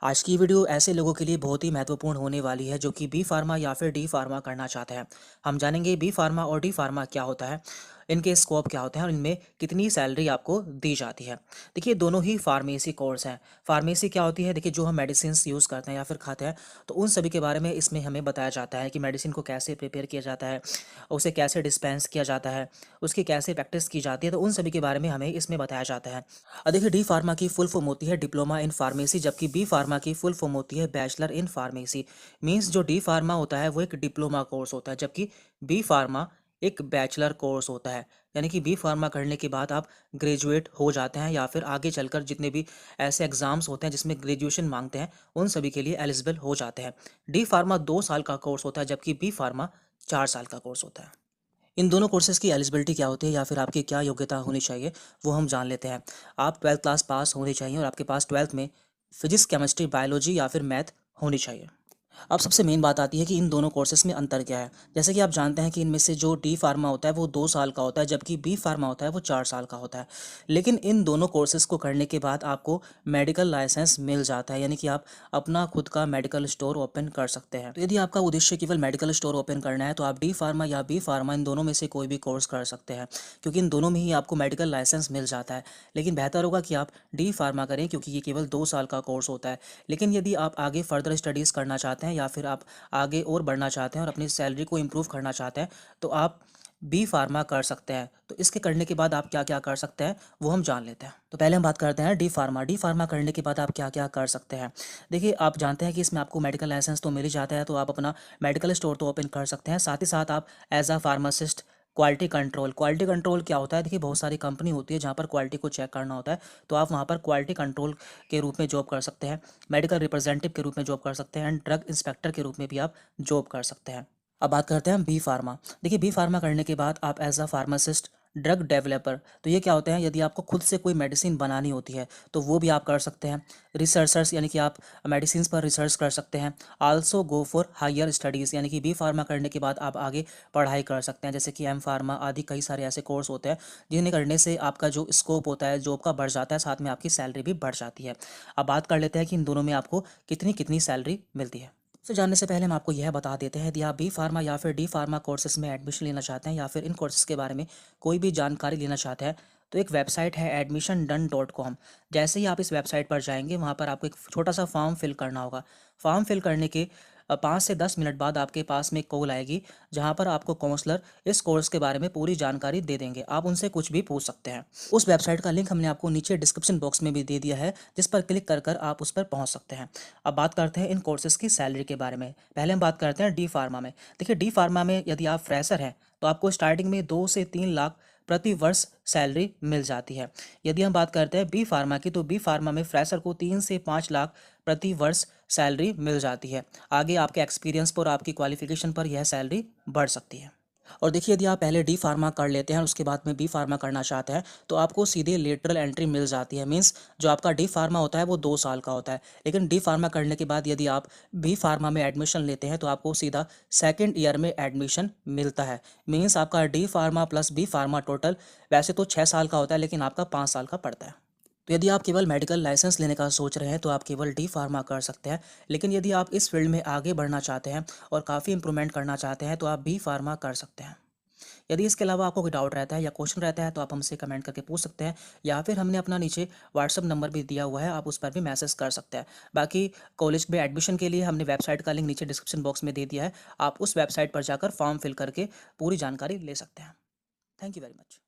आज की वीडियो ऐसे लोगों के लिए बहुत ही महत्वपूर्ण होने वाली है जो कि बी फार्मा या फिर डी फार्मा करना चाहते हैं। हम जानेंगे बी फार्मा और डी फार्मा क्या होता है, इनके स्कोप क्या होते हैं और इनमें कितनी सैलरी आपको दी जाती है। देखिए, दोनों ही फार्मेसी कोर्स हैं। फार्मेसी क्या होती है? देखिए, जो हम मेडिसिन यूज़ करते हैं या फिर खाते हैं, तो उन सभी के बारे में इसमें हमें बताया जाता है कि मेडिसिन को कैसे प्रिपेयर किया जाता है, उसे कैसे डिस्पेंस किया जाता है, उसकी कैसे प्रैक्टिस की जाती है, तो उन सभी के बारे में हमें इसमें बताया जाता है। देखिए, डी फार्मा की फुल फॉर्म होती है डिप्लोमा इन फार्मेसी, जबकि बी फार्मा की फुल फॉर्म होती है बैचलर इन फार्मेसी। मींस जो डी फार्मा होता है वो एक डिप्लोमा कोर्स होता है, जबकि बी फार्मा एक बैचलर कोर्स होता है। यानी कि बी फार्मा करने के बाद आप ग्रेजुएट हो जाते हैं या फिर आगे चलकर जितने भी ऐसे एग्जाम्स होते हैं जिसमें ग्रेजुएशन मांगते हैं, उन सभी के लिए एलिजिबल हो जाते हैं। डी फार्मा 2 साल का कोर्स होता है, जबकि बी फार्मा 4 साल का कोर्स होता है। इन दोनों कोर्सेज़ की एलिजिबिलिटी क्या होती है या फिर आपकी क्या योग्यता होनी चाहिए, वो हम जान लेते हैं। आप 12th क्लास पास होनी चाहिए और आपके पास 12th में फिजिक्स, केमिस्ट्री, बायोलॉजी या फिर मैथ होनी चाहिए। अब सबसे मेन बात आती है कि इन दोनों कोर्सेज़ में अंतर क्या है। जैसे कि आप जानते हैं कि इनमें से जो डी फार्मा होता है वो 2 साल का होता है, जबकि बी फार्मा होता है वो 4 साल का होता है। लेकिन इन दोनों कोर्सेज़ को करने के बाद आपको मेडिकल लाइसेंस मिल जाता है, यानी कि आप अपना खुद का मेडिकल स्टोर ओपन कर सकते हैं। तो यदि आपका उद्देश्य केवल मेडिकल स्टोर ओपन करना है तो आप डी फार्मा या बी फार्मा इन दोनों में से कोई भी कोर्स कर सकते हैं, क्योंकि इन दोनों में ही आपको मेडिकल लाइसेंस मिल जाता है। लेकिन बेहतर होगा कि आप डी फार्मा करें, क्योंकि ये केवल 2 साल का कोर्स होता है। लेकिन यदि आप आगे फर्दर स्टडीज़ करना चाहते हैं या फिर आप आगे और बढ़ना चाहते हैं और अपनी सैलरी को इम्प्रूव करना चाहते हैं, तो आप बी फार्मा कर सकते हैं। तो इसके करने के बाद आप क्या क्या कर सकते हैं, वो हम जान लेते हैं। तो पहले हम बात करते हैं डी फार्मा। डी फार्मा करने के बाद आप क्या क्या कर सकते हैं। देखिए, आप जानते हैं कि इसमें आपको मेडिकल लाइसेंस तो मिल ही जाता है, तो आप अपना मेडिकल स्टोर तो ओपन कर सकते हैं। साथ ही साथ आप as a pharmacist quality control क्या होता है? देखिए, बहुत सारी कंपनी होती है जहाँ पर क्वालिटी को चेक करना होता है, तो आप वहाँ पर क्वालिटी कंट्रोल के रूप में जॉब कर सकते हैं, मेडिकल रिप्रेजेंटेटिव के रूप में जॉब कर सकते हैं एंड ड्रग इंस्पेक्टर के रूप में भी आप जॉब कर सकते हैं। अब बात करते हैं बी फार्मा। देखिए, बी फार्मा करने के बाद आप as a pharmacist, drug developer, तो ये क्या होते हैं? यदि आपको खुद से कोई मेडिसिन बनानी होती है तो वो भी आप कर सकते हैं। रिसर्चर्स, यानी कि आप मेडिसिन पर रिसर्च कर सकते हैं। Also go for higher studies, यानी कि बी फार्मा करने के बाद आप आगे पढ़ाई कर सकते हैं, जैसे कि एम फार्मा आदि कई सारे ऐसे कोर्स होते हैं जिन्हें करने से आपका जो स्कोप होता है जॉब का बढ़ जाता है, साथ में आपकी सैलरी भी बढ़ जाती है। अब बात कर लेते हैं कि इन दोनों में आपको कितनी कितनी सैलरी मिलती है। तो जानने से पहले हम आपको यह बता देते हैं, यदि आप बी फार्मा या फिर डी फार्मा कोर्सेज में एडमिशन लेना चाहते हैं या फिर इन कोर्सेज के बारे में कोई भी जानकारी लेना चाहते हैं, तो एक वेबसाइट है admissionDone.com। जैसे ही आप इस वेबसाइट पर जाएंगे, वहाँ पर आपको एक छोटा सा फॉर्म फिल करना होगा। फॉर्म फिल करने के 5 से 10 मिनट बाद आपके पास में कॉल आएगी, जहाँ पर आपको काउंसलर इस कोर्स के बारे में पूरी जानकारी दे देंगे। आप उनसे कुछ भी पूछ सकते हैं। उस वेबसाइट का लिंक हमने आपको नीचे डिस्क्रिप्शन बॉक्स में भी दे दिया है, जिस पर क्लिक कर कर आप उस पर पहुंच सकते हैं। अब बात करते हैं इन कोर्सेज की सैलरी के बारे में। पहले हम बात करते हैं डी फार्मा में। देखिए, डी फार्मा में यदि आप फ्रेशर हैं तो आपको स्टार्टिंग में 2 से 3 लाख प्रति वर्ष सैलरी मिल जाती है। यदि हम बात करते हैं बी फार्मा की, तो बी फार्मा में फ्रेशर को 3 से 5 लाख प्रति वर्ष सैलरी मिल जाती है। आगे आपके एक्सपीरियंस पर, आपकी क्वालिफिकेशन पर यह सैलरी बढ़ सकती है। और देखिए, यदि आप पहले डी फार्मा कर लेते हैं और उसके बाद में बी फार्मा करना चाहते हैं, तो आपको सीधे लेटरल एंट्री मिल जाती है। मीन्स जो आपका डी फार्मा होता है वो 2 साल का होता है, लेकिन डी फार्मा करने के बाद यदि आप बी फार्मा में एडमिशन लेते हैं तो आपको सीधा सेकेंड ईयर में एडमिशन मिलता है। मीन्स आपका D pharma plus B pharma total वैसे तो 6 साल का होता है, लेकिन आपका 5 साल का पड़ता है। तो यदि आप केवल मेडिकल लाइसेंस लेने का सोच रहे हैं तो आप केवल डी फार्मा कर सकते हैं। लेकिन यदि आप इस फील्ड में आगे बढ़ना चाहते हैं और काफ़ी इंप्रूवमेंट करना चाहते हैं तो आप बी फार्मा कर सकते हैं। यदि इसके अलावा आपको कोई डाउट रहता है या क्वेश्चन रहता है तो आप हमसे कमेंट करके पूछ सकते हैं, या फिर हमने अपना नीचे व्हाट्सअप नंबर भी दिया हुआ है, आप उस पर भी मैसेज कर सकते हैं। बाकी कॉलेज में एडमिशन के लिए हमने वेबसाइट का लिंक नीचे डिस्क्रिप्शन बॉक्स में दे दिया है, आप उस वेबसाइट पर जाकर फॉर्म फिल करके पूरी जानकारी ले सकते हैं। Thank you very much.